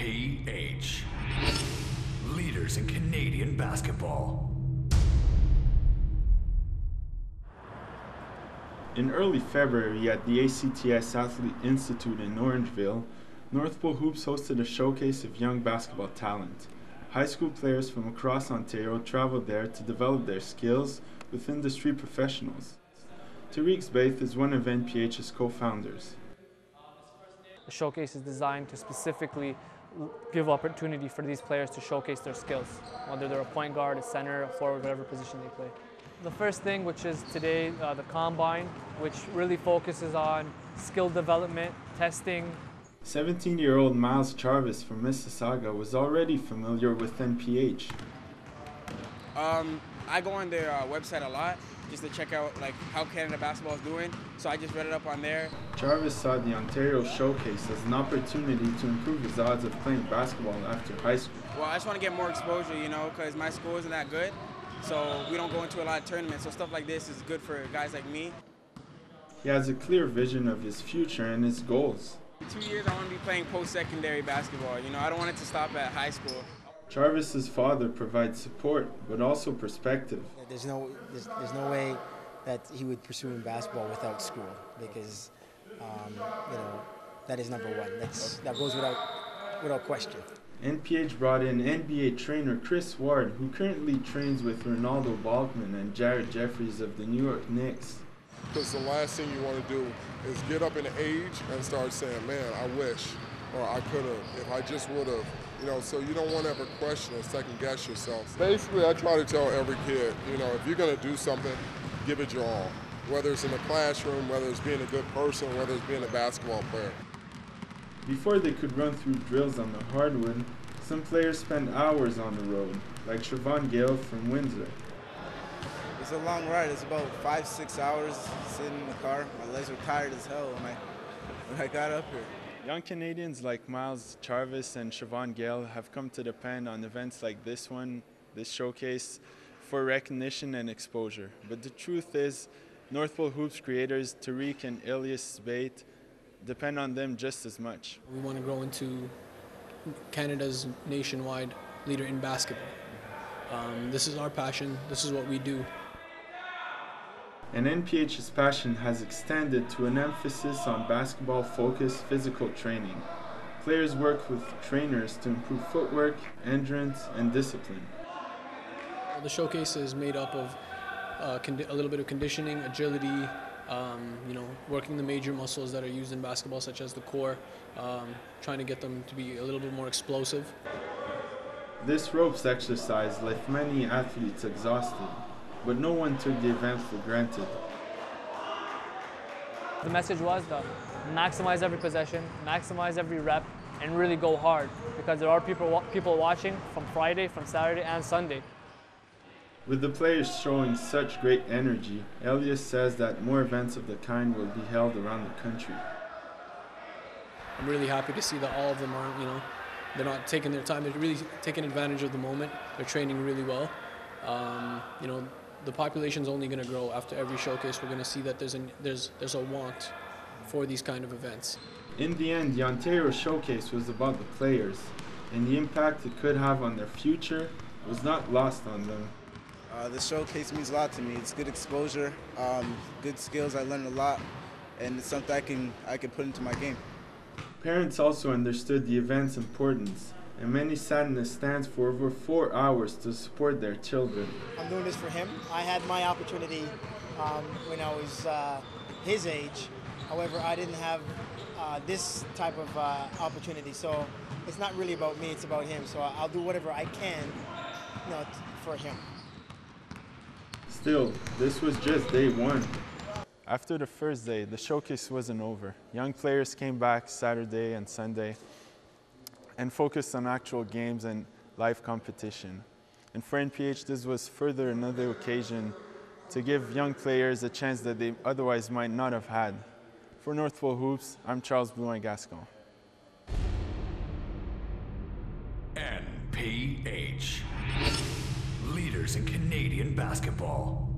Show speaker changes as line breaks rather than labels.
NPH. Leaders in Canadian basketball.
In early February at the ACTS Athlete Institute in Orangeville, NorthPoleHoops hosted a showcase of young basketball talent. High school players from across Ontario traveled there to develop their skills with industry professionals. Tariq Sbiet is one of NPH's co-founders.
The showcase is designed to specifically give opportunity for these players to showcase their skills, whether they're a point guard, a center, a forward, whatever position they play. The first thing, which is today the Combine, which really focuses on skill development, testing.
17-year-old Myles Charvis from Mississauga was already familiar with NPH.
I go on their website a lot just to check out how Canada basketball is doing, so I just read it up on there.
Charvis saw the Ontario Showcase as an opportunity to improve his odds of playing basketball after high school.
Well, I just want to get more exposure, because my school isn't that good, so we don't go into a lot of tournaments, so stuff like this is good for guys like me.
He has a clear vision of his future and his goals.
In 2 years, I want to be playing post-secondary basketball. I don't want it to stop at high school.
Charvis's father provides support, but also perspective.
There's no way that he would pursue in basketball without school, because that is number one. That goes without question.
NPH brought in NBA trainer Chris Ward, who currently trains with Ronaldo Balkman and Jared Jeffries of the New York Knicks.
Because the last thing you want to do is get up in age and start saying, man, I wish, or I could have, if I just would have. So you don't want to ever question or second guess yourself. Basically, I try to tell every kid, if you're going to do something, give it your all. Whether it's in the classroom, whether it's being a good person, whether it's being a basketball player.
Before they could run through drills on the hardwood, some players spend hours on the road, like Shavon Gayle from Windsor.
It's a long ride. It's about 5-6 hours sitting in the car. My legs were tired as hell when I got up here.
Young Canadians like Myles, Charvis, and Shavon Gayle have come to depend on events like this showcase, for recognition and exposure. But the truth is, NorthPoleHoops creators Tariq and Elias Sbiet depend on them just as much.
We want to grow into Canada's nationwide leader in basketball. This is our passion. This is what we do.
And NPH's passion has extended to an emphasis on basketball-focused physical training. Players work with trainers to improve footwork, endurance, and discipline.
The showcase is made up of a little bit of conditioning, agility, working the major muscles that are used in basketball, such as the core, trying to get them to be a little bit more explosive.
This ropes exercise left many athletes exhausted, but no one took the event for granted.
The message was to maximize every possession, maximize every rep, and really go hard, because there are people watching from Friday, from Saturday, and Sunday.
With the players showing such great energy, Elias says that more events of the kind will be held around the country.
I'm really happy to see that all of them are, they're not taking their time, they're really taking advantage of the moment. They're training really well. The population's only going to grow after every showcase. We're going to see that there's a want for these kind of events.
In the end, the Ontario Showcase was about the players, and the impact it could have on their future was not lost on them.
The showcase means a lot to me. It's good exposure, good skills. I learned a lot, and it's something I can put into my game.
Parents also understood the event's importance, and many sat in the stands for over 4 hours to support their children.
I'm doing this for him. I had my opportunity when I was his age. However, I didn't have this type of opportunity. So it's not really about me, it's about him. So I'll do whatever I can for him.
Still, this was just day one. After the first day, the showcase wasn't over. Young players came back Saturday and Sunday and focused on actual games and live competition. And for NPH, this was further another occasion to give young players a chance that they otherwise might not have had. For NorthPoleHoops, I'm Charles Blouin-Gascon.
NPH. Leaders in Canadian basketball.